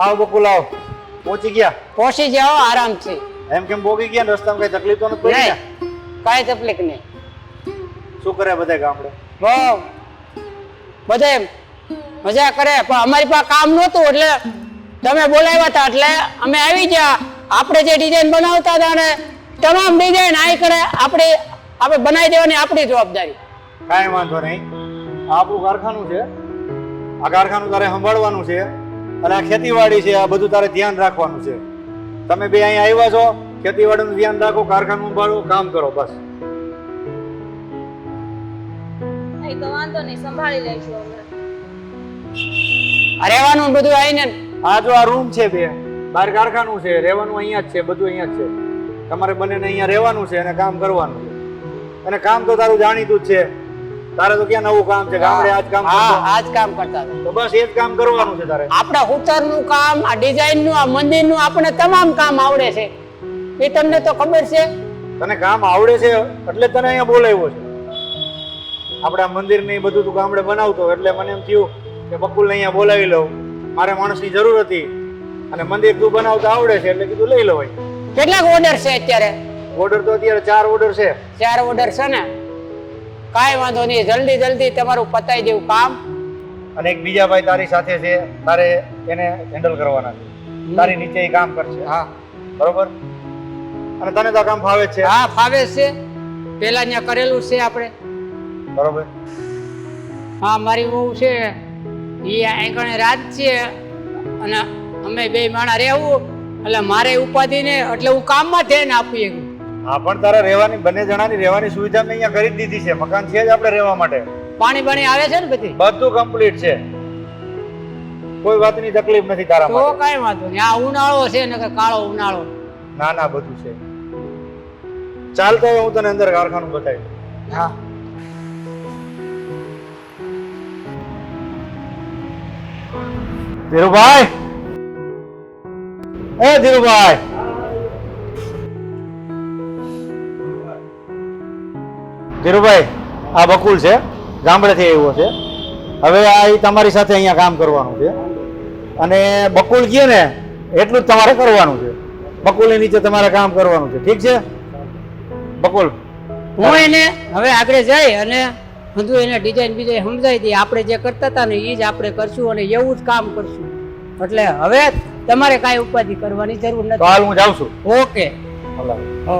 આવ બકુલ આવ. પહોંચી ગયા? પહોંચી જાઓ આરામથી. એમ કેમ પોગી ગયા ને? રસ્તામાં કઈ તકલીફ તો નથી પડી ને? કાંઈ તકલીફ નહીં. શું કરે બધા ગામડે? બહુ બધે મજા કરે, પણ અમારી પાસે કામ નહોતું એટલે તમે બોલાવ્યા હતા એટલે અમે આવી ગયા. આપણે જે ડિઝાઇન બનાવતા હતા ને તમામ ડિઝાઇન આઈ કરે આપણે બનાવી દેવાની આપણી જવાબદારી. કાંઈ વાંધો નહીં. આ આપણું કારખાનું છે. આ કારખાનું તારે સંભાળવાનું છે અને આ ખેતીવાડી છે, આ બધું તારે ધ્યાન રાખવાનું છે. તમે બે અહીંયા આવ્યા છો, ખેતીવાડીનું ધ્યાન રાખો, કારખાનું સંભાળો, કામ કરો, બસ. એ તો વાંધો નહીં, સંભાળી લઈશું અમે. આ રહેવાનું ને બધું આવીને આ જો આ રૂમ છે બે, બહાર કારખાનું છે, રહેવાનું અહીંયા જ છે, બધું અહીંયા જ છે. તમારે બંનેને અહીંયા રહેવાનું છે અને કામ કરવાનું છે. અને કામ તો તારું જાણીતું જ છે. તારે તો ક્યાં નવું કામ છે? ગામડે આજ કામ કરતો. આ જ કામ કરતા હતા. તો બસ એ જ કામ કરવાનું છે તારે. આપણા હુતરનું કામ, આ ડિઝાઇનનું, આ મંદિરનું આપણે તમામ કામ આવડે છે. એ તમને તો ખબર છે. તને કામ આવડે છે એટલે તને અહીંયા બોલાવ્યો છે. આપણા મંદિર ને બધું તું ગામડે બનાવતો એટલે મને એમ થયું કે બકુલને અહીંયા બોલાવી લઉં. મારે માણસની જરૂર હતી અને મંદિર તું બનાવતા આવડે છે એટલે કીધું લઈ લો. કેટલાક ઓર્ડર છે અત્યારે? ઓર્ડર તો અત્યારે 4 ઓર્ડર છે. 4 ઓર્ડર છે ને? કાંઈ વાંધો નહીં, જલ્દી તમારું પતાવી દેવું કામ. અને એક બીજા ભાઈ તારી સાથે છે, તારે એને હેન્ડલ કરવાના છે. તારી નીચે એ કામ કરશે. હા બરોબર. અને તને તો આ કામ ફાવે જ છે. હા ફાવે છે, પેલા ત્યાં કરેલું છે આપણે. બરોબર. હા મારી વહુ છે એ આંગણે રાત છે અને અમે બે માણા રહેવું એટલે મારે ઉપાધિ ને એટલે હું કામમાં થઈને આપી શકું. હા પણ તારે રહેવાની, બંને જણાની રહેવાની સુવિધા મેં અહીંયા કરી જ દીધી છે. મકાન છે જ આપણે રહેવા માટે. પાણી બાણી આવે છે ને બધી? બધું કમ્પ્લીટ છે. કોઈ વાતની તકલીફ નથી તારા તો માટે. કાંઈ વાંધો નહીં. આ ઉનાળો છે ને કાળો ઉનાળો. ના ના બધું છે. ચાલ તો હવે હું તને અંદર કારખાનું બતાવી. હા ધીરુભાઈ, એ ધીરુભાઈ, ધીરુભાઈ આ બકુલ છે, ગામડેથી આવ્યો છે. હવે આ ઈ તમારી સાથે અહીંયા કામ કરવાનું છે અને બકુલ કહે ને એટલું જ તમારે કરવાનું છે. બકુલની નીચે તમારે કામ કરવાનું છે. ઠીક છે બકુલ? હું એને હવે આગળ જઈ અને બધું એને ડિઝાઇન બીજાઇન સમજાવી દઈએ. આપણે જે કરતા હતા ને એ જ આપણે કરશું અને એવું જ કામ કરશું. એટલે હવે તમારે કાંઈ ઉપાધિ કરવાની જરૂર તો નથી. હાલ હું જાઉં છું. ઓકે. હો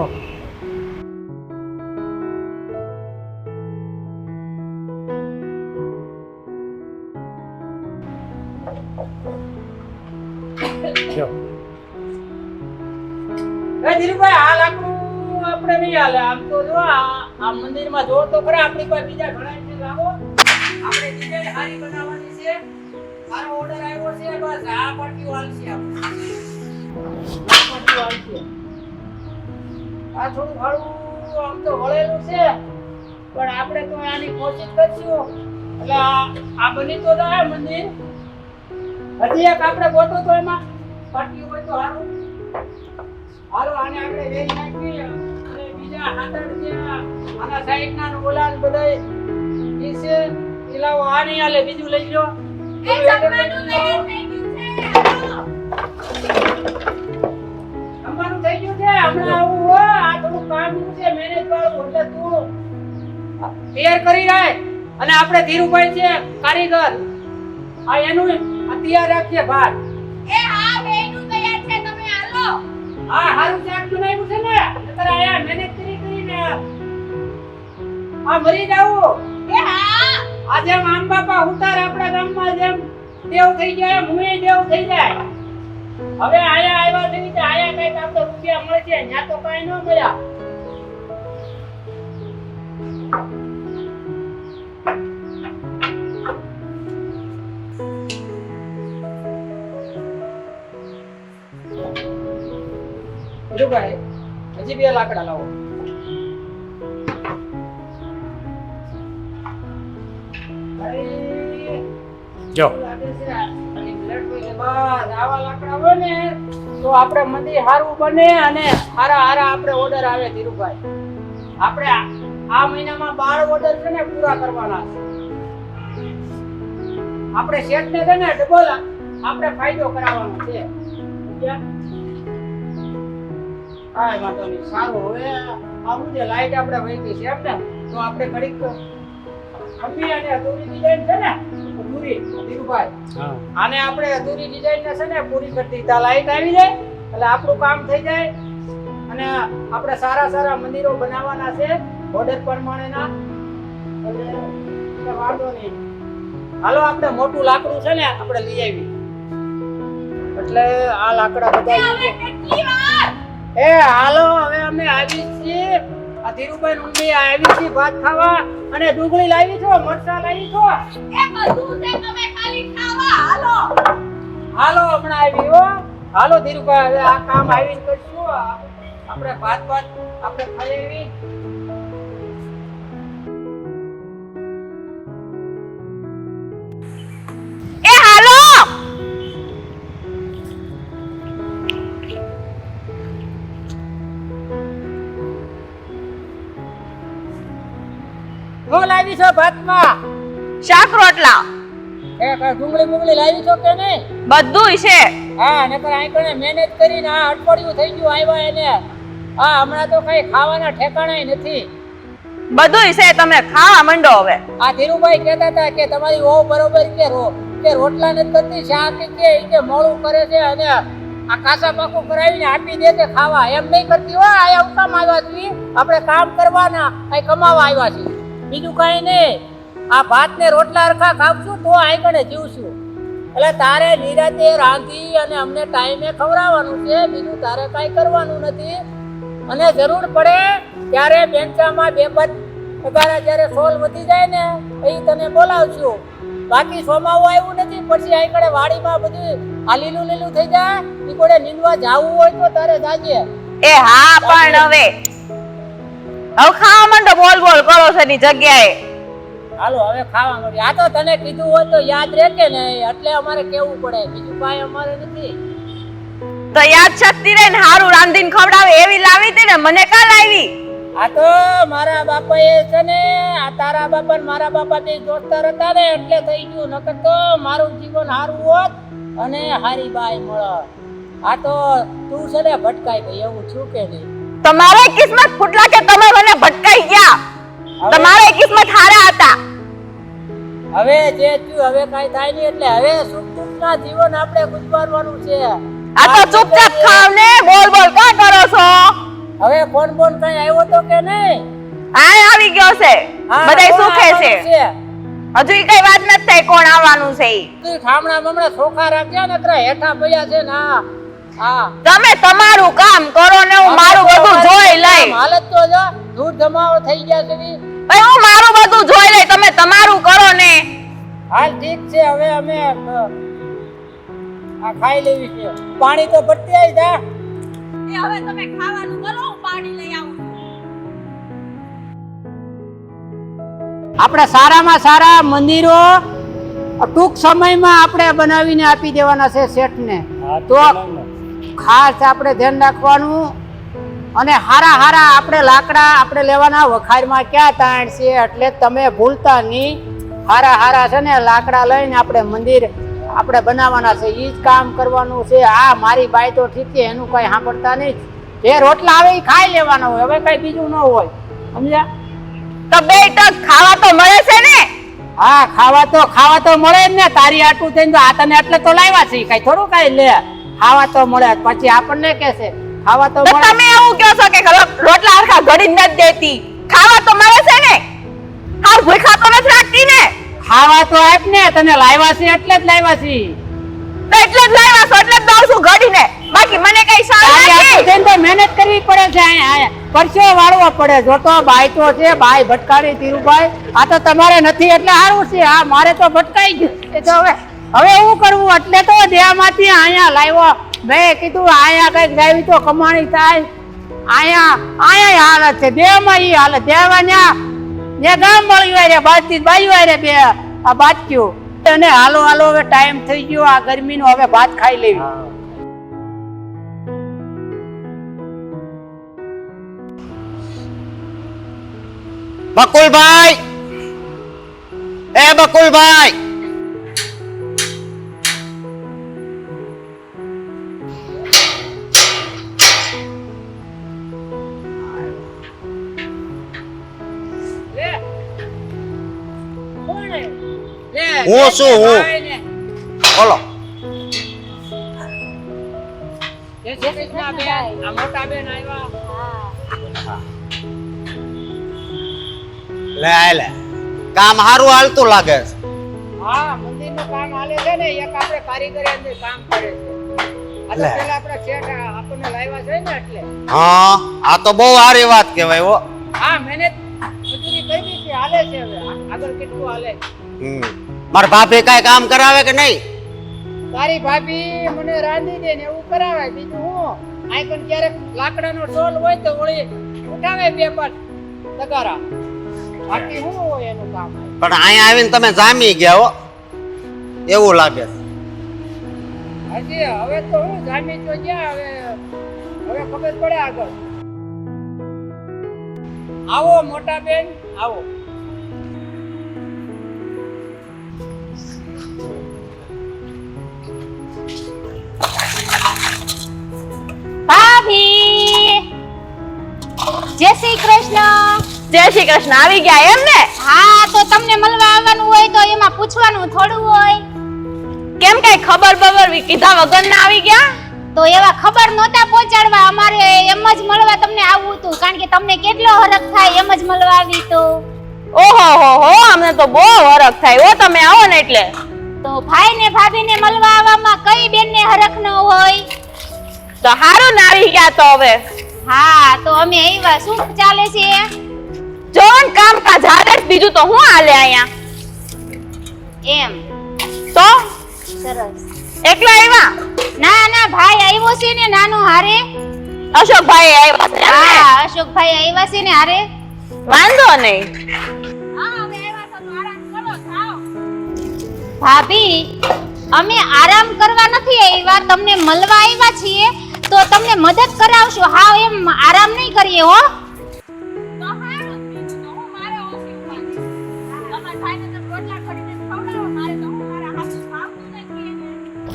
ધીરુભાઈ આ લાકડું આપણે નહીં હાલે. આમ તો જો આ મંદિરમાં જો તો ખરા, આપણી પાસે બીજા ઘણા છે. લાવો, આપણે ડિઝાઇન સારી બનાવવાની છે. સારો ઓર્ડર આવ્યો છે. બસ આ પટ્ટીઓ હાલશે આપણે. આ પટ્ટીઓ હાલશે. આ થોડું ઘણું આમ તો વળેલું છે પણ આપણે તો આની કોશિશ કરશું એટલે આ બની તો જાય મંદિર. હજી એક આપણે ગોતો તો એમાં પટ્ટી હોય તો સારું. હાલો આને આપણે વેરી નાખીએ અને બીજા હાથડ જે આના સાઈડના ને ઓલા ને બધાય ઈ છે ઈ લાવો. આ નહીં હાલે, બીજું લઈ લો. એ જમવાનું તૈયાર થઈ ગયું છે. અમારું થઈ ગયું છે. હમણાં આવું હો, આ થોડું કામ છે મેનેજ વાળું એટલે તું તૈયાર કરી રાખ. અને આપણે ધીરુભાઈ છે કારીગર, આ એનું તૈયાર રાખીએ ભાત. એ હા બેનું તૈયાર છે, તમે હાલો. આ હારું શાક બનાવ્યું છે ને નતર આયા મહેનત કરીને આ મરી જાવું. એ હા આજે આમ બાપા ઉતાર આપણા ગામમાં જેમ દેવ થઈ જાય એમ હુંય દેવ થઈ જાય. હવે આયા આવ્યા છે કે આયા કઈક આપણે રૂપિયા મળે છે, ત્યાં તો કઈ ન મળ્યા. ભાઈ હજી 2 લાકડા લાવો. જો આવા લાકડા હોય ને તો આપણે મંદિર સારું બને અને સારા આપણે ઓર્ડર આવે. ધીરુભાઈ આપણે આ મહિનામાં 12 ઓર્ડર છે ને પૂરા કરવાના છે. આપણે શેઠ ને છે ને ડબલ આપણે ફાયદો કરાવવાનો છે સમજ્યા? કાંઈ વાંધો નહીં. સારું, હવે આવું જે લાઈટ આપણે વહી ગઈ છે એમ ને, તો આપણે ઘડીક ખંભી અને અધૂરી ડિઝાઇન છે ને, અધૂરી ધીરુભાઈ, આને આપણે અધૂરી ડિઝાઇન છે ને પૂરી કરી દીધા. લાઈટ આવી જાય એટલે આપણું કામ થઈ જાય અને આપણે સારા સારા મંદિરો બનાવવાના છે ઓર્ડર પ્રમાણેના. એટલે વાંધો નહીં. હાલો, આપણે મોટું લાકડું છે ને આપણે લઈ આવી. એટલે આ લાકડા બધા હવે કેટલી વાર એ હાલો, હવે અમે આવી છીએ. આ ધીરુભાઈ ઊંડી આવી છીએ ભાત ખાવા, અને ડુંગળી લાવી છો, મરચા લાવી છો. એ બધું છે તમે ખાલી ખાવા હાલો. હાલો, હમણાં આવી હો. હાલો ધીરુભાઈ, હવે આ કામ આવીને કરશું. આપણે ભાત આપણે ખાઈ આવી. એ હાલો. શું લાવી છો ભાતમાં? શાક રોટલા એ કાંઈ ડુંગળી મુંગળી લાવી છો કે નહીં? બધું છે. હા, નકર આંકણે મહેનત કરીને આ અઠવાડિયું થઈ ગયું આવ્યા એને. હા, હમણાં તો કઈ ખાવાના ઠેકાણાય નથી. બધું છે, તમે ખાવા માંડો હવે. આ ધીરુભાઈ કહેતા હતા કે તમારી વહુ બરોબર કે રોટલા નથી કરતી, શાક કે મોડું કરે છે અને આ કાચા પાકું કરાવીને આપી દે છે ખાવા. એમ નહીં કરતી હો. આ કામ આવ્યા છીએ આપણે, કામ કરવાના, અહીં કમાવા આવ્યા છીએ, બીજું કાંઈ નહીં. આ ભાત ને રોટલા હરખા ખાવશું તો આંકણે જીવશું. એટલે તારે નિરાતે રાંધી અને અમને ટાઈમે ખવડાવવાનું છે, બીજું તારે કાંઈ કરવાનું નથી. અને જરૂર પડે ત્યારે બેંચામાં બે પદ પગાર જ્યારે સોલ વધી જાય ને એ તને બોલાવશું. બાકી સોમાવું આવ્યું નથી, પછી આંકડે વાડીમાં બધું આ લીલું લીલું થઈ જાય. ઈ કોડે નીંદવા જાવું હોય તો તારે જાજે. એ હા, પણ હવે ખાવા માંડો. બોલ બોલ કરો છો ની જગ્યાએ. હાલો, હવે ખાવા મળી. આ તો તને કીધું હોય તો યાદ રહે કે નહીં, એટલે અમારે કેવું પડે, બીજું કાંઈ અમારે નથી. તો યાદ શક્તિ રે ને હારું રાંધીને ખવડાવે એવી લાવી હતી ને, મને કા લાવી? આ તો મારા બાપાએ છે ને, આ તારા બાપા ને મારા બાપા બે દોસ્તાર હતા ને એટલે થઈ ગયું. નકર તો મારું જીવન હારું હોત અને હારી બાઈ મળત. આ તો તું છે ને ભટકાઈ ગઈ, એવું છું કે નહીં? તમારે કિસ્મત ફૂટલા કે તમે મને ભટકાઈ ગયા? તમારે કિસ્મત હારા હતા. હવે જે થયું હવે કાંઈ થાય નહીં. એટલે હવે સુખ દુઃખના જીવન આપણે ગુજારવાનું છે. આ તો ચૂપચાપ ખાવ ને, બોલ બોલ કા કરો છો? હવે ફોન બોન કઈ આવ્યો તો કે નહીં? આ આવી ગયો છે, હા, બધાય કોણ સુખે છે. આવવાનું હજુ કઈ વાત નથી થઈ કોણ આવવાનું છે ઈ. તું ઠામણા બમણા ચોખા રાખ્યા ને ત્રા હેઠા પડ્યા છે ને. હા, તમે તમારું કામ કરો ને હું મારું બધું જોઈ લઈ. હાલત તો જો દૂધ જમાવો થઈ ગયા છે ની. ભાઈ હું મારું બધું જોઈ લઈ, તમે તમારું કરો ને. હાલ ઠીક છે, હવે અમે આ ખાઈ લેવી છે. પાણી તો ભરતી આવી જા. એ હવે તમે ખાવાનું કરો, હું પાણી લઈ આવું. આપણે સારામાં સારા મંદિરો ટૂંક સમયમાં આપણે બનાવીને આપી દેવાના છે શેઠને. તો ખાસ આપણે ધ્યાન રાખવાનું. અને હારા હારા આપણે લાકડા આપણે લેવાના, વખારમાં ક્યાં તાણ છે, એટલે તમે ભૂલતા નહીં. હારા હારા છે ને લાકડા લઈને આપણે મંદિર આપણે બનાવવાના છે, ઈ જ કામ કરવાનું છે. આ મારી બાઈ તો ઠીક છે, એનું કઈ સાંભળતા નહીં. જે રોટલા આવે એ ખાઈ લેવાના હોય, હવે કઈ બીજું ન હોય, સમજ્યા? તો બે ટક ખાવા તો મળે છે ને? હા, ખાવા તો મળે જ ને. તારી આટલું થઈને આ તને એટલે તો લાવ્યા છે, કઈ થોડું કઈ લે. ખાવા તો મળે, પછી આપણને કે છે ખાવા તો તો મળે. તમે એવું કહો છો કે રોટલા હરખા ઘડી નથી દેતી? ખાવા તો મળે છે ને? હા, ભૂખા તો નથી રાખતી ને? ખાવા તો આપ ને, તને લાવ્યા છે એટલે જ લાવ્યા છે. તો એટલે જ લાવ્યા છો, એટલે જ દઉં છું ઘડીને. બાકી મને કઈ સારું તારી આટલું નથી. થઈને તો મહેનત કરવી પડે છે, પરસેવો વાળવો પડે. જો તો બાઈ તો છે, બાઈ ભટકારી ધીરુભાઈ. આ તો તમારે નથી એટલે સારું છે. આ મારે તો ભટકાઈ ગયું. એ તો હવે એવું કરવું, એટલે તો દેહમાંથી અહીંયા લાવ્યો. મેં કીધું અહીંયા કઈક લાવી તો કમાણી થાય. અહીંયા હાલત છે દેહમાં, ઈ હાલત દેહમાં ત્યાં ગામ મળ્યું હોય રે, બાયું હોય રે બે આ બાટક્યું. અને હાલો હવે ટાઈમ થઈ ગયો આ ગરમીનો, હવે ભાત ખાઈ લેવી. બકુલભાઈ, એ બકુલભાઈ, હું શું હું ભાઈ ને. બોલો જય શ્રી કૃષ્ણ બેન. આ મોટા બેન આવ્યા. લે કામ સારું હાલતું લાગે છે હા, મંદિરનું કામ હાલે છે ને. એક આપણે કારીગરી અંદર કામ કરે છે. આ તો લે. પેલા આપણા શેઠ આપણને લાવ્યા છે ને એટલે. હા આ તો બહુ સારી વાત કહેવાય હો હા, મહેનત મજૂરી કરી છે, હાલે છે. હવે આગળ કેટલું હાલે. મારા ભાભી કાંઈ કામ કરાવે કે નહીં તારી ભાભી મને રાંધી દે ને એવું કરાવે. બીજું હું આઈ પણ ક્યારેક લાકડાનો ટોલ હોય તો વળી ઉઠાવે 2-5 તગારા. બાકી શું હોય એનું કામ? પણ અહીંયા આવીને તમે જામી ગયા હો એવું લાગે છે હજી હવે તો હું જામી તો ગયા. હવે ખબર પડે આગળ. આવો મોટા બેન, આવો. ભાભી જય શ્રી કૃષ્ણ. જય શ્રી કૃષ્ણ. આવી ગયા એમ ને? હા, તો તમને મળવા આવવાનું હોય તો એમાં પૂછવાનું થોડું હોય. કેમ કઈ ખબર બબર કીધા વગર ના આવી ગયા? તો એવા ખબર નહોતા પહોંચાડવા. અમારે એમ જ મળવા તમને આવવું હતું, કારણ કે તમને કેટલો હરખ થાય એમ જ મળવા આવી તો. ઓહો હો અમને તો બહુ હરખ થાય હો તમે આવો ને એટલે. તો ભાઈ ને ભાભી ને મળવા આવવામાં કઈ બેન ને હરખ ન હોય? તો હારું ને આવી ગયા તો હવે. હા, તો અમે આવ્યા. શું ચાલે છે? જોન કામકાજ હાલે જ, બીજું તો હું હાલે અહીંયા? એમ તો સરસ. એકલા આવ્યા? ના ના, ભાઈ આવ્યો છે ને નાનો હારે. અશોકભાઈ આવ્યા છે એમ ને? હા, અશોકભાઈ આવ્યા છે ને હારે. વાંધો નહીં. ભાભી, અમે આરામ કરવા નથી આવ્યા, તમને મળવા આવ્યા છીએ. તો તમને મદદ કરાવશો. હા, એમ આરામ નહીં કરીએ હો.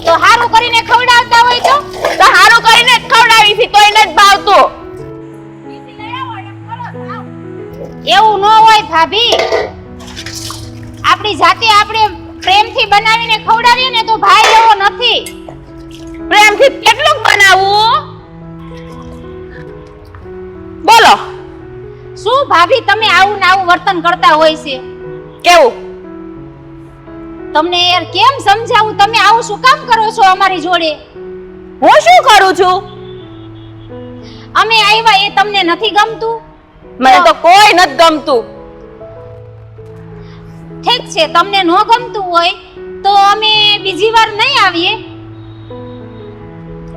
તો હારું કરીને ખવડાવતા હોય તો હારું કરીને જ ખવડાવી છે તોય નથી ભાવતું. એવું ન હોય ભાભી. આપણી જાતે આપણે પ્રેમથી બનાવીને ખવડાવીએ ને તો ભાઈ એવો નથી. પ્રેમથી કેટલું બનાવવું બોલો? શું ભાભી, તમે આવું ને આવું વર્તન કરતા હોય છે? કેવું? તમને યાર કેમ સમજાવું? તમે આવું શું કામ કરો છો અમારી જોડે? હું શું કરું છું? અમે આવ્યા એ તમને નથી ગમતું? મને તો કોઈ નથી ગમતું. ઠીક છે, તમને ન ગમતું હોય તો અમે બીજી વાર નહીં આવીએ.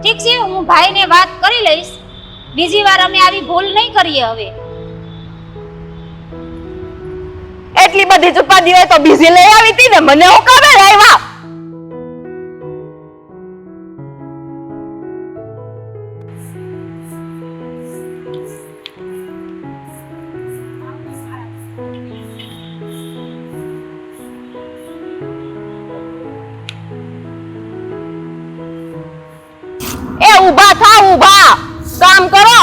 ઠીક છે, હું ભાઈને વાત કરી લઈશ. બીજી વાર અમે આવી ભૂલ નહીં કરીએ હવે. એટલી બધી ચુપાદી હોય તો બીજી લઈ આવી હતી ને, મને હું ખબર આવ્યા. એ ઊભા થાવ, ઊભા કામ કરો.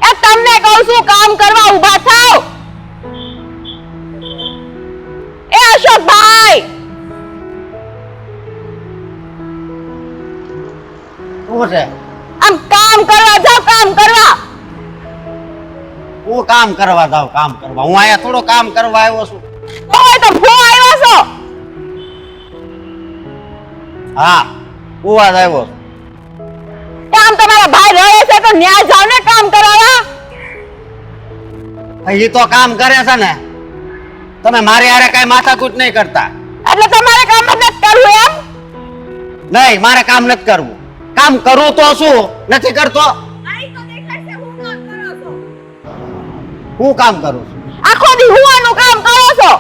એ તમને કહું છું કામ કરવા ઊભા થાવ. એ અશોકભાઈ, શું છે આમ કામ કરવા જાવ, કામ કરવા. હું કામ કરવા જાઉં કામ કરવા? હું અહીંયા થોડો કામ કરવા આવ્યો છું. ઓય તો ભૂ આવ્યા છો. હા હું જ આવ્યો છું. કામ તમારા ભાઈ રહે છે તો ન્યા જાવ ને કામ કરાવવા. એ તો કામ કરે છે ને, તમે મારી હારે કઈ માથાકૂટ નહીં કરતા. એટલે તમારે કામ જ નથી કરવું એમ? નહીં, મારે કામ નથી કરવું. કામ કરું તો શું નથી કરતો? હું કામ કરું છું? આખો દી હુવાનું કામ કરો છો.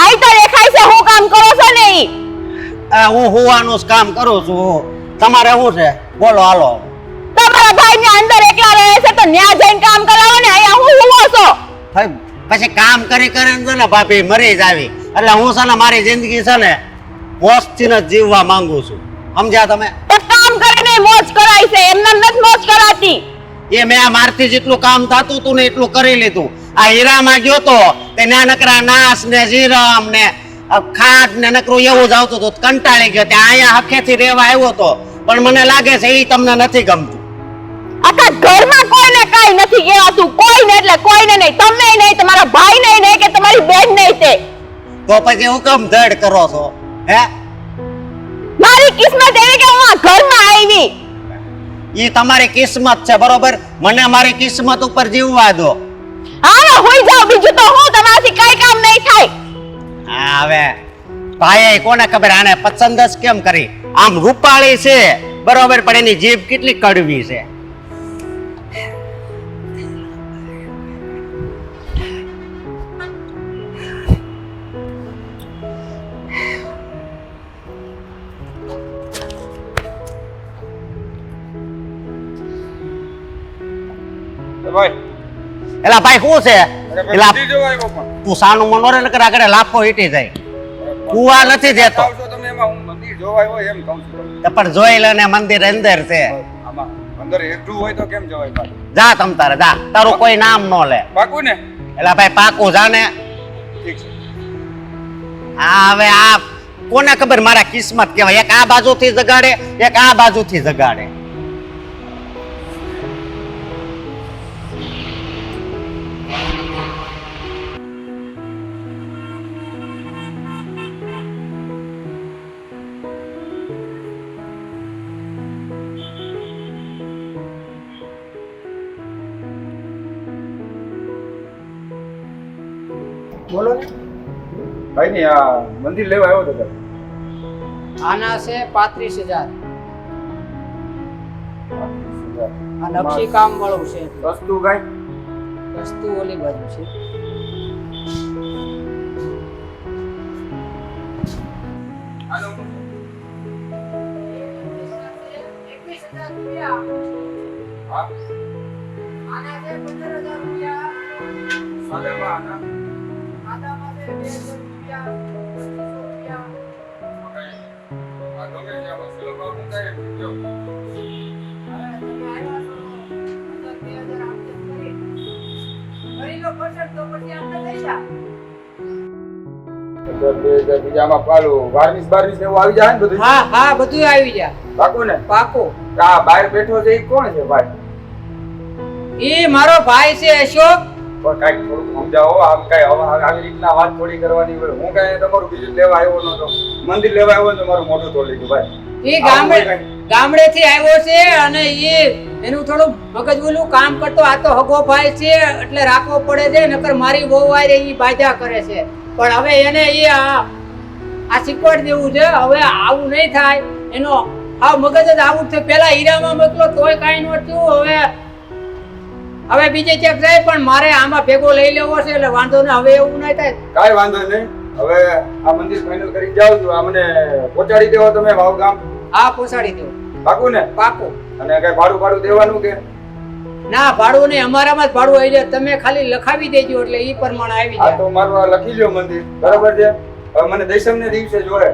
આઈ તો દેખાય છે હું કામ કરો છો ને ઈ. હું હુવાનું જ કામ કરું છું. તમારે શું છે બોલો હાલો. તમારા ભાઈ ને અંદર એકલા રહે છે તો ન્યા જઈને કામ કરાવો ને, અહીંયા હું હુવો છો. ભાઈ પછી કામ કરી કરીને છે ને ભાભી મરી જ આવી. એટલે હું છે ને મારી જિંદગી છે ને મોજથી જ જીવવા માંગુ છું. સમજ્યા તમે? તો કામ કરીને મોજ કરાય છે, એમને નથી મોજ કરાતી. એ મેં આ મારથી જેટલું કામ થતું હતું ને એટલું કરી લીધું. આ હીરામાં ગયો તો તે ના નકરા નાસ ને જીરમ ને ખાટ ને નકરું એવું જ આવતું હતું. કંટાળી ગયો. ત્યાં અહીંયા હખેથી રહેવા આવ્યો તો, પણ મને લાગે છે એ તમને નથી ગમતું. આખા ઘરમાં કોઈને કાઈ નથી કહેવાતું. કોઈને એટલે કોઈને નહીં, તમને નહીં, તમારા ભાઈ નહીં કે તમારી બેન નહીં. તે તો પછી હું કેમ ધડ કરો છો? હે, મારી કિસ્મત એવી કે હું આ ઘરમાં આવી. ઈ તમારી કિસ્મત છે, બરોબર? મને મારી કિસ્મત ઉપર જીવવા દો. હા, હોઈ જાવ. બીજું તો હું તમારાથી કઈ કામ નહીં થાય. હા, હવે ભાઈ કોને ખબર આને પસંદ જ કેમ કરી? આમ રૂપાળી છે બરોબર, પણ એની જીભ કેટલી કડવી છે. એલા ભાઈ શું છે? એલા તું સાનું મનો રે નકર આગળ લાફો હીટી જાય. કુવા નથી દેતો. પણ જોઈ લે ને મંદિર અંદર છે. જા તમ તારે જા, તારું કોઈ નામ નો લે. પાકું ને? એલા ભાઈ પાકું જા ને. હા, હવે આ કોને ખબર મારા કિસ્મત કેવાય. એક આ બાજુથી જગાડે, એક આ બાજુથી જગાડે. બોલો ને. ભાઈ ની આ મંદિર લેવા આવ્યો તો. આના છે 35,000. આ નકશી કામ વાળું છે. વસ્તુ કઈ વસ્તુ ઓલી બાજુ છે. બીજામાં પાલું વાર્નિશ બાર્નિશ એવું આવી જાય ને બધું? હા હા, બધું આવી જાય. પાકું ને? પાકો. આ બહાર બેઠો છે એ કોણ છે ભાઈ? એ મારો ભાઈ છે અશોક. પણ કાંઈક થોડું સમજાવો. આમ કાંઈ આવી રીતના વાત થોડી કરવાની હોય. હું કાંઈ તમારું બીજું લેવા આવ્યો નતો, મંદિર લેવા આવ્યો તો મારું મોઢું તોડી ગયું ભાઈ. એ ગામડેથી આવ્યો છે અને એનું થોડું મગજ બોલું કામ કરતો. આ તો હગો ભાઈ છે એટલે રાખવો પડે છે, નકર મારી બહુ વાર એ બાધા કરે છે. પણ હવે એને આ શીખવાડી દેવું છે. હવે આવું નહીં થાય. એનો આ મગજ જ આવું છે. પેલા હીરામાં મોકલો તોય કાંઈ ન થયું. હવે બીજે ચેક જાય, પણ મારે આમાં ભેગો લઈ લેવો છે એટલે વાંધો ને. હવે એવું નહીં થાય. કાંઈ વાંધો નહીં. હવે આ મંદિર ફાઇનલ કરી જાવ છો. આ મને પહોંચાડી દેવો તમે વાવ ગામ? હા, પહોંચાડી દો. પાકું ને? પાકું. અને કઈ ભાડું દેવાનું કે? ના, ભાડું નહીં. અમારામાં જ ભાડું આવી જાય. તમે ખાલી લખાવી દેજો એટલે ઈ પ્રમાણે આવી આ જાય. તો મારું આ લખી લ્યો મંદિર, બરાબર છે? હવે મને દશમને દિવસે જોડે,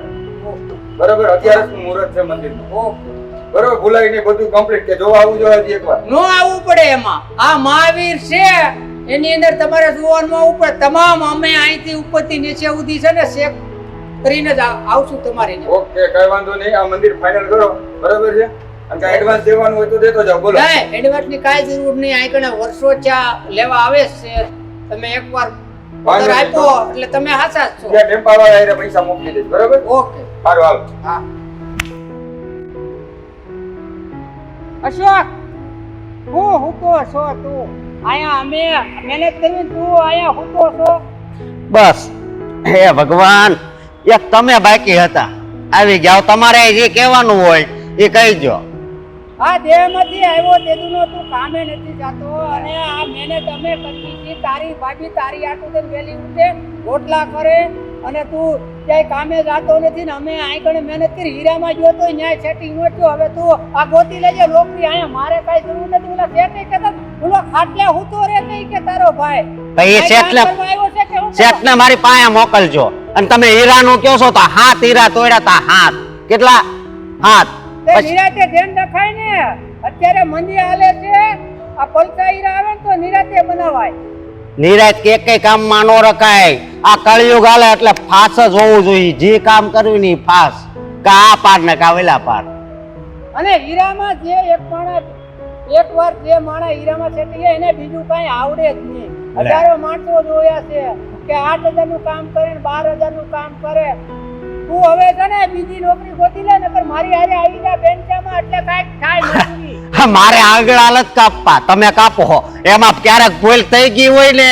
બરાબર? 11 નું મુહૂર્ત છે મંદિરનું, ઓકે. બરાબર? ભૂલાઈ નહીં, બધું કમ્પ્લીટ. કે જોવા આવવું જોઈએ હજી એકવાર? નો આવવું પડે એમાં. આ મહાવીર છે એની અંદર તમારે જોવાનું આવવું પડે. તમામ અમે અહીંથી ઉપરથી નીચે સુધી છે ને ચેક કરીને જ આવશું તમારે. ઓકે, કઈ વાંધો નહીં. આ મંદિર ફાઇનલ કરો, બરાબર છે? અને કઈ એડવાન્સ દેવાનું હોય તો દેતો જાવ. બોલો. નહીં, એડવાન્સ ની કાંઈ જરૂર નહીં. આ કણે વર્ષો ચા લેવા આવે છે. તમે એકવાર ઓર્ડર આપ્યો એટલે તમે હાચા જ છો. ત્યાં ટેમ્પા વાળા એને પૈસા મોકલી દેજો, બરાબર? ઓકે. સારું, હાલો. હા. અશોક, હું તો છો તું આયા. અમે મહેનત કરી, તું આયા હું તો છો. બસ હે ભગવાન, એક તમે બાકી હતા, આવી જાવ. તમારે જે કહેવાનું હોય એ કહીજો. આ દેહમાંથી આવ્યો તેદુનો તું કામે નથી જાતો અને આ મહેનત અમે કરી છે. તારી ભાભી તારી આટલું તો વેલી ઉઠે, રોટલા કરે અને તું ક્યાંય કામે જાતો નથી ને અમે અહીં કણે મહેનત કરી. હીરામાં ગયો તો ન્યાય સેટિંગ નો થયો. હવે તું આ ગોતી લેજે નોકરી. અહીંયા મારે કાંઈ જરૂર નથી. ઓલા કે નહીં કહેતા ઓલો ખાટલે હું તો રે નહીં કે તારો ભાઈ ભાઈ એ શેઠને કામ કરવા આવ્યો છે કે હું શેઠને મારી પાસે મોકલજો. અને તમે હીરાનું કહો છો તો 7 હીરા તોડ્યા તા 7. કેટલા 7? તે નિરાતે ધ્યાન રખાય ને. અત્યારે મંદી હાલે છે, આ પલકા હીરા આવે ને તો નિરાતે બનાવાય. નિરાત કે કઈ કામમાં નો રખાય. આ કળિયુગ હાલે એટલે ફાસ જ હોવું જોઈએ. જે કામ કરવું ની ફાસ, કા આ પાર ને કા વેલા પાર. અને હીરામાં જે એકવાર જે માણસ હીરામાં સેટી ગયા એને બીજું કાંઈ આવડે જ નહીં. હજારો માણસો જોયા છે કે 8,000 નું કામ કરે ને 12,000 નું કામ કરે. તું હવે છે ને બીજી નોકરી ગોતી લે, નકર મારી હારે આવી જા બેન્ચામાં, એટલે કાંઈક થાય મજૂરી. મારે આગળ હાલત કાપવા, તમે કાપો. એમાં ક્યારેક ભૂલ થઈ ગઈ હોય ને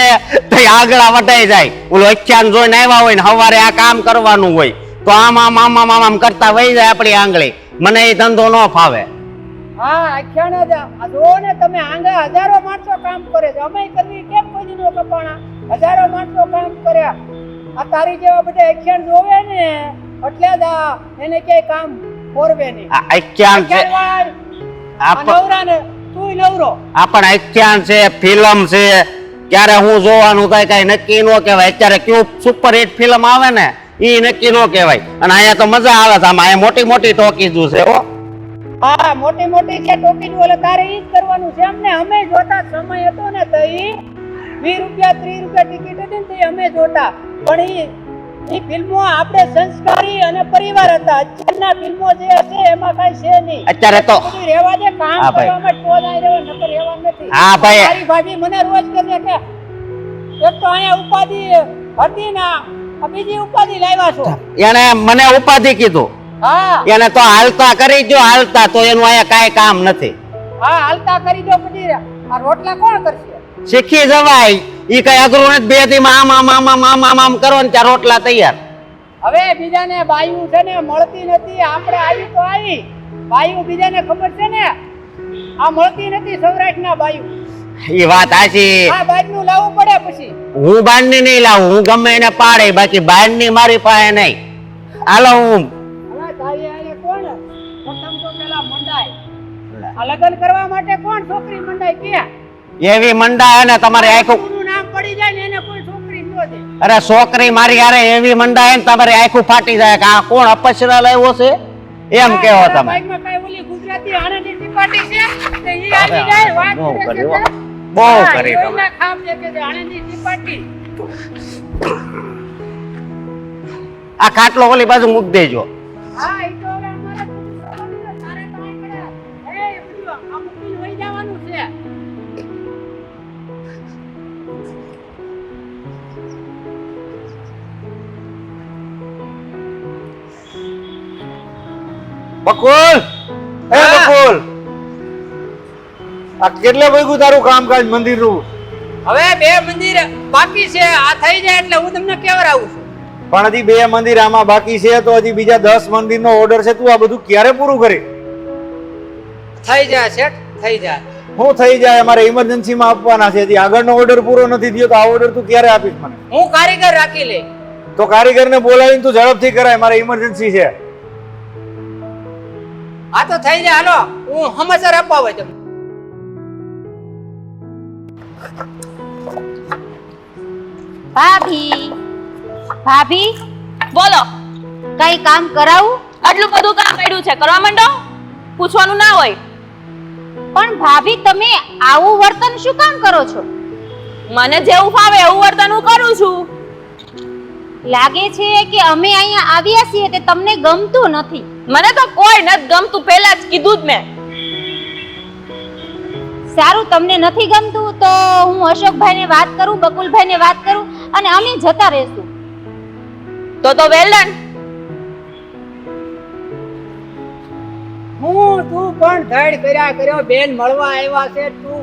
તો આગળ વટાઈ જાય. ઓલો અખ્યાન જોઈને આવ્યા હોય ને સવારે આ કામ કરવાનું હોય તો આમ આમ આમ આમ આમ કરતા વહી જાય આપણી આંગળી. મને એ ધંધો ન ફાવે. હા, આખ્યાન જ આ જુઓ ને તમે, આંગા હજારો માણસો કામ કરે છે. અમે કરવી કેમ કોઈ દી નો કપાણા? હજારો માણસો કામ કર્યા. આ તારી જેવા બધા આખ્યાન જોવે ને એટલે જ એને ક્યાંય કામ પોરવે નહીં. આ અખ્યાન છે, નવરા ને તું નવરો. આપણ અખ્યાન છે, ફિલ્મ છે, ક્યારે હું જોવાનું થાય કઈ નક્કી નો કહેવાય. અત્યારે કયું સુપર હિટ ફિલ્મ આવે ને ઈ નક્કી નો કહેવાય. અને અહીંયા તો મજા આવે છે. આમાં મોટી મોટી ટોકીઝ છે હો. હા, મોટી મોટી છે ટોકીજ, બોલે તારે ઈ જ કરવાનું છે. અમને અમે જોતા સમય હતો ને તો ઈ 20 રૂપિયા 30 રૂપિયા ટિકિટ હતી ને તો અમે જોતા. પણ ઈ ફિલ્મો આપણે સંસ્કારી અને પરિવાર હતા. અત્યારના ફિલ્મો જે હશે એમાં કઈ છે નહીં. અત્યારે તો બધું રહેવા દે, કામ કરવા માટે તો જ રહેવા, નકર રહેવા નથી. હા ભાઈ, મારી ભાભી મને રોજ કહે કે એક તો અહીંયા ઉપાધિ હતી ને આ બીજી ઉપાધિ લાવ્યા છો. એને મને ઉપાધિ કીધું. હા એને તો હાલતા કરી જો, હાલતા તો એનું અહીંયા કાંઈ કામ નથી. હા, હાલતા કરી દો. પછી આ રોટલા કોણ કરશે? શીખી જવાય. ઈ કઈ અઘરું નથી. 2 દીમાં આમ આમ આમ આમ આમ આમ આમ કરો ને ત્યાં રોટલા તૈયાર. હવે બીજાને બાયું છે ને મળતી નથી. આપણે આવી તો આવી બાયું, બીજાને ખબર છે ને આ મળતી નથી. સૌરાષ્ટ્રના બાયું ઈ વાત સાચી. આ બાજનું લાવવું પડે. પછી હું બારની નહીં લાવું, હું ગમે એને પાડે, બાકી બારની મારી પાસે નહીં. હાલો હું હવે તારી આલે કોણ મોટમ તો પેલા મંડાય. આ લગ્ન કરવા માટે કોણ છોકરી મંડાય કે? એવી મંડાય ને તમારે આખું નું નામ પડી જાય ને એને કોઈ છોકરી ન દે. અરે છોકરી મારી હારે એવી મંડાય ને તમારે આખું ફાટી જાય કે આ કોણ અપસરા લાવ્યો છે એમ કેવો તમે. બાઈકમાં કઈ ઓલી ગુજરાતી આણંદી ટીપાટી છે તે ઈ આવી જાય વાત બહુ કરે છે કર્યું. તે. બહુ હા, કરી ઈ તમે. ઓલા ખામ દેખે છે આણંદી ટીપાટી. આ ખાટલો ઓલી બાજુ મૂકી દેજો. હા, ઈ તો હવે અમારે તારે તો આંકડા એ બધું આ મૂકીને વહી જવાનું છે. બકુલ, એ હા. બકુલ, આ કેટલે વાગ્યું તારું કામકાજ મંદિરનું? હવે 2 મંદિર બાકી છે. આ થઈ જાય એટલે હું તમને કેવડાવું છું. પણ હજી 2 મંદિર આમાં બાકી છે તો હજી બીજા 10 મંદિરનો ઓર્ડર છે. તું આ બધું ક્યારે પૂરું કરી? થઈ જાય શેઠ, થઈ જાય. શું થઈ જાય? અમારે ઇમરજન્સીમાં આપવાના છે. હજી આગળનો ઓર્ડર પૂરો નથી થયો તો આ ઓર્ડર તું ક્યારે આપીશ મને? હું કારીગર રાખી લે. તો કારીગરને બોલાવીને તું ઝડપથી કરાય, મારે ઇમરજન્સી છે. આ તો થઈ જાય. હાલો હું સમાચાર આપવા હોય તમને. ભાભી ભાભી બોલો, કઈ કામ કરાવું? આટલું બધું કામ પડ્યું છે, કરવા માંડો. પૂછવાનું ના હોય. પણ ભાભી તમે આવું વર્તન શું કામ કરો છો? મને જેવું ફાવે એવું વર્તન હું કરું છું. લાગે છે કે અમે અહીંયા આવ્યા છીએ તે તમને ગમતું નથી. મને તો કોઈ નથી ગમતું, પહેલા જ કીધું જ મેં. સારું, તમને નથી ગમતું તો હું અશોકભાઈને વાત કરું, બકુલભાઈને વાત કરું અને અમે જતા રહેશું. તો વેલ ડન. હું તું પણ ધડ કર્યા કર્યો. બેન મળવા આવ્યા છે, તું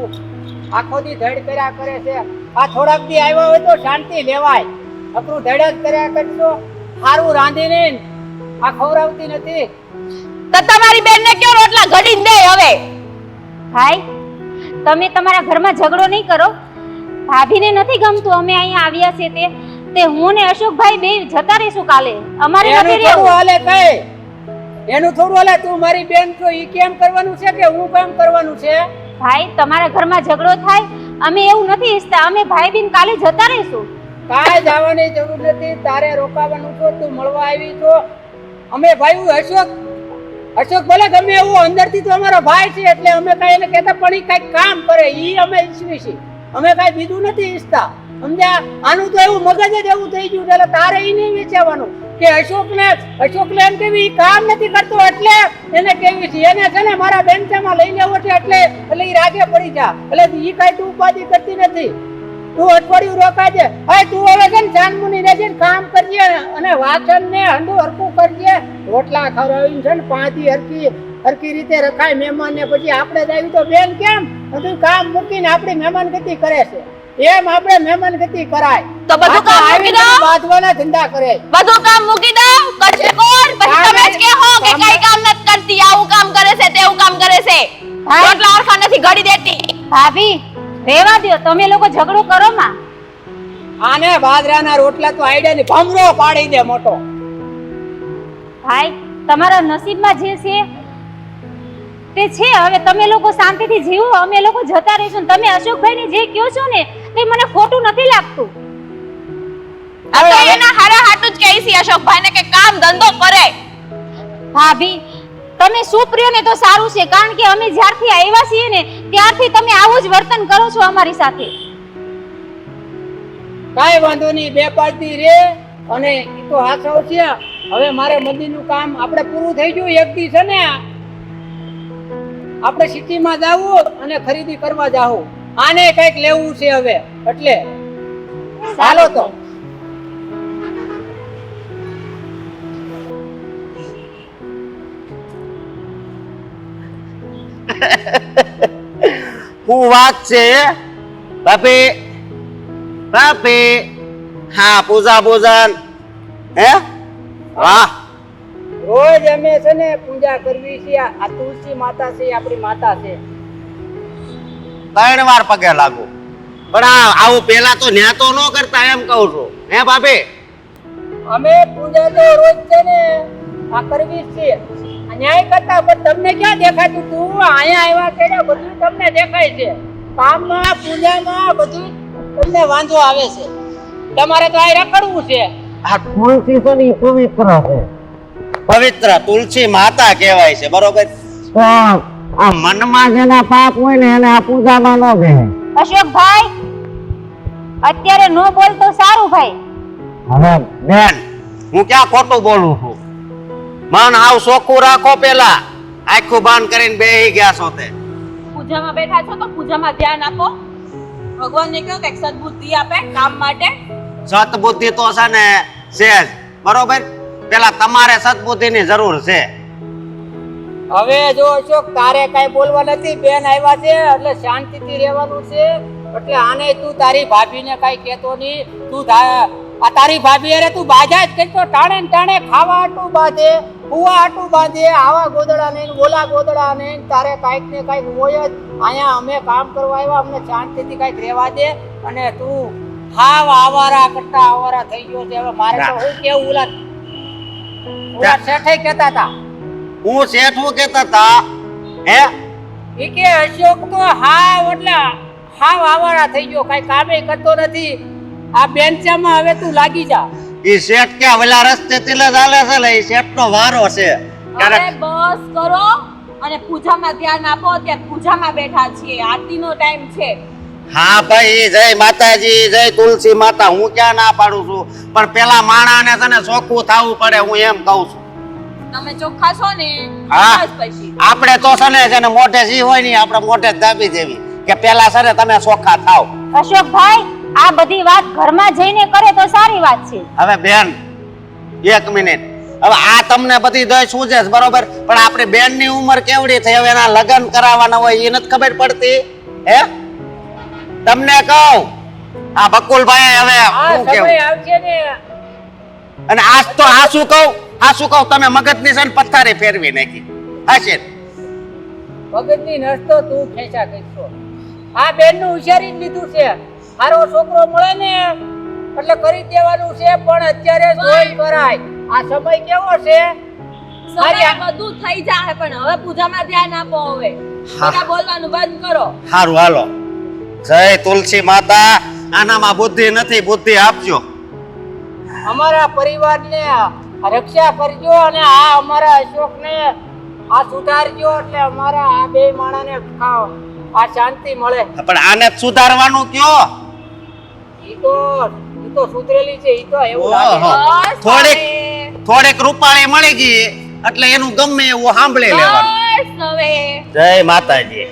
આખો દી ધડ કર્યા કરે છે. આ થોડાક દી આવ્યા હોય તો શાંતિ લેવાય. આપણું ધડ જ કર્યા કરશો. સારું રાંધીને આ ખવડાવતી નથી. તો તમારી બેનને કયો રોટલા ઘડીને દે હવે. ભાઈ, તમે તમારા ઘરમાં ઝઘડો નહીં કરો. ભાભીને નથી ગમતું અમે અહીંયા આવ્યા છીએ તે હું ને અશોકભાઈ બે જતા રહીશું કાલે. અમારે એનું નથી થોડું રહેવું. હાલે કઈ એનું થોડું હાલે. તું મારી બેન તો ઈ કેમ કરવાનું છે કે હું કેમ કરવાનું છે? ભાઈ, તમારા ઘરમાં ઝઘડો થાય અમે એવું નથી ઈચ્છતા. અમે ભાઈ બેન કાલે જતા રહીશું. કાંઈ જવાની જરૂર નથી. તારે રોકાવાનું છો, તું મળવા આવી છો. અમે ભાઈ અશોક ભલે ગમે એવું અંદરથી તો અમારો ભાઈ છે, એટલે અમે કાંઈ એને કહેતા પણ ઈ કાંઈક કામ કરે ઈ અમે ઈચ્છવી છીએ. અમે કાંઈ બીજું નથી ઈચ્છતા, સમજ્યા? આનું તો એવું મગજ જ એવું થઈ ગયું છે, એટલે તારે ઈ નહીં વિચારવાનું કે અશોકને એમ કેવી ઈ કામ નથી કરતો એટલે એને કેવી છે. એને છે ને મારા બેન્ચામાં લઈ લેવો છે, એટલે ઈ રાગે પડી જા. એટલે ઈ કાંઈ તું ઉપાધિ કરતી નથી. તું અઠવાડિયું રોકાજે. હવે તું હવે છે ને જાનમુની રહેજે ને કામ કરજે, અને વાસણ ને હંડુ હરખું કરજે. રોટલા ખવડાવીને છે ને 5 દી હરખી રીતે રખાય મહેમાન ને. પછી આપણે જ આવી તો બેન કેમ તું કામ મૂકીને આપણી મહેમાનગતિ કરે છે, એમ આપણે મહેમાનગતિ કરાય. તો બધું કામ મૂકી દો. બાંધવાના ધંધા કરે. બધું કામ મૂકી દો. કરશે કોણ? પછી તમે જ કહો કે કઈ કામ નથી કરતી, આવું કામ કરે છે, તેવું કામ કરે છે. રોટલા હરખા નથી ઘડી દેતી. ભાભી રેવા દ્યો, તમે લોકો ઝઘડો કરો માં. આને બાજરાના રોટલા તો આઈડે ને ભમરો પાડી દે મોટો. ભાઈ તમારા નસીબમાં જે છે તે છે. હવે તમે લોકો શાંતિથી જીવો, અમે લોકો જતા રહીશું. તમે અશોકભાઈને જે કહો છો ને તે મને ખોટું નથી લાગતું. આ તો એના હારા હાટું જ કહી છે અશોકભાઈને કે કામ ધંધો કરે. ભાભી તમે સુપ્રિય ને તો સારું છે, કારણ કે અમે જ્યારથી આવ્યા છીએ ને ત્યારથી તમે આવું જ વર્તન કરો છો અમારી સાથે. કાંઈ વાંધો નહીં, બે પાર્ટી રે. અને ઈ તો હાસવ છે. હવે મારે મંદિરનું કામ આપણે પૂરું થઈ ગયું. એક દી છે ને આપણે સિટીમાં જાવું અને ખરીદી કરવા જાવું. આને કંઈક લેવું છે હવે, એટલે ચાલો તો. હું વાત છે ભાભી? હા, પૂજા ભોજન હે? વાહ, રોજ અમે છે ને પૂજા કરવી છે. આ તુલસી માતા છે, આપણી માતા છે. 3 વાર પગે લાગુ. પણ આવું પેલા તો ન્યા તો ન કરતા, એમ કહું છું. હે ભાભી? અમે પૂજા તો રોજ છે ને આ કરવી છે. ન્યાય કરતા પણ તમને ક્યાં દેખાતું? તું અહીંયા આવ્યા ત્યારે બધું તમને દેખાય છે. કામમાં પૂજામાં બધું તમને વાંધો આવે છે. તમારે તો આ રખડવું છે. આ તુલસી તો ની પવિત્ર છે. પવિત્ર તુલસી માતા કહેવાય છે, બરોબર? તો આ મનમાં જેના પાપ હોય ને એને આ પૂજામાં ન ગમે. અશોકભાઈ અત્યારે નો બોલતો સારું ભાઈ. હવે બેન, હું ક્યાં ખોટું બોલું છું? મન આવ ચોખ્ખું રાખો. પેલા આખું બંધ કરીને બેહી ગયા છો તે. પૂજામાં બેઠા છો તો પૂજામાં ધ્યાન આપો. ભગવાનને કહો કે સદબુદ્ધિ આપે કામ માટે. સદબુદ્ધિ તો છે ને છે જ, બરોબર? પેલા તમારે સદબુદ્ધિની જરૂર છે. હવે જો અશોક તારે કઈ બોલવા નથી. બેન આવ્યા છે એટલે શાંતિથી રહેવાનું છે. એટલે આને તું તારી ભાભીને કઈ કહેતો નહીં. તું આ તારી ભાભી અરે તું બાજા જ કરતો. ટાણે ને ટાણે ખાવા આટું બાંધે, કુવા આટું બાંધે, આવા ગોદડા નહીં, ઓલા ગોદડા નહીં. તારે કાંઈક ને કાંઈક હોય જ. અહીંયા અમે કામ કરવા આવ્યા, અમને શાંતિથી કાંઈક રહેવા દે. અને તું હાવ આવારા કરતા આવારા થઈ ગયો છે. હવે મારે તો શું કેવું? ઓલા શેઠે કહેતા હતા. હું શેઠું કહેતા હતા હે? ઈ કે અશોક તો હાવ એટલે હાવ આવારા થઈ ગયો, કાંઈ કામે કરતો નથી. આ બેન્ચામાં હવે તું લાગી જા. ઈ શેઠ કે ઓલા રસ્તે થી ચાલે છે લે, ઈ શેઠનો વારો છે. અરે બસ કરો અને પૂજામાં ધ્યાન આપો. અત્યારે પૂજામાં બેઠા છીએ, આરતીનો ટાઈમ છે. હા ભાઈ, જય માતાજી, જય તુલસી માતા. હું ક્યાં ના પાડું છું, પણ પેલા માણાને છે ને ચોખ્ખું થવું પડે, હું એમ કહું છું. તમે ચોખ્ખા છો ને હા. બસ પછી આપણે તો છે ને મોઢે જી હોય ને આપણે મોઢે જ દાબી દેવી કે પેલા છે ને તમે ચોખ્ખા થાવ. અશોકભાઈ આ બધી વાત ઘરમાં જઈને કરે તો સારી વાત છે. હવે બેન 1 મિનિટ, હવે આ તમને બધી દય સૂજે છે, બરોબર? પણ આપણી બેન ની ઉંમર કેવડી થઈ? હવે એના લગ્ન કરાવવાના હોય એ નથી ખબર પડતી હે? તમને કહું, આ બકુલભાઈ હવે આ શું કેવું? સમય આવશે ને. અને આ શું કહું, તમે મગજની છે ને પથ્થારી ફેરવી નાખી હશે. ભગતની નસતો તું ખેંચા કરશો. આ બેન નું હોશિયારી જ લીધું છે. સારો છોકરો મળે ને એટલે કરી દેવાનું છે, પણ અત્યારે જોઈ કરાય. આ સમય કેવો છે? સમય બધું થઈ જાય, પણ હવે પૂજામાં ધ્યાન આપો. હવે બધા બોલવાનું બંધ કરો. સારું હાલો, જય તુલસી માતા આનામાં બુદ્ધિ નથી, બુદ્ધિ આપજો. અમારા પરિવારને રક્ષા કરજો અને આ અમારા અશોકને આ સુધારજો એટલે અમારા આ બે માણસને આ શાંતિ મળે. પણ આને જ સુધારવાનું કયો. ઈ તો સુધરેલી છે. ઈ તો એવું લાગે. ઓહો. બસ થોડીક હવે. થોડીક રૂપાળી મળી ગઈ એટલે એનું ગમે એવું સાંભળી લેવાનું. બસ હવે. જય માતાજી.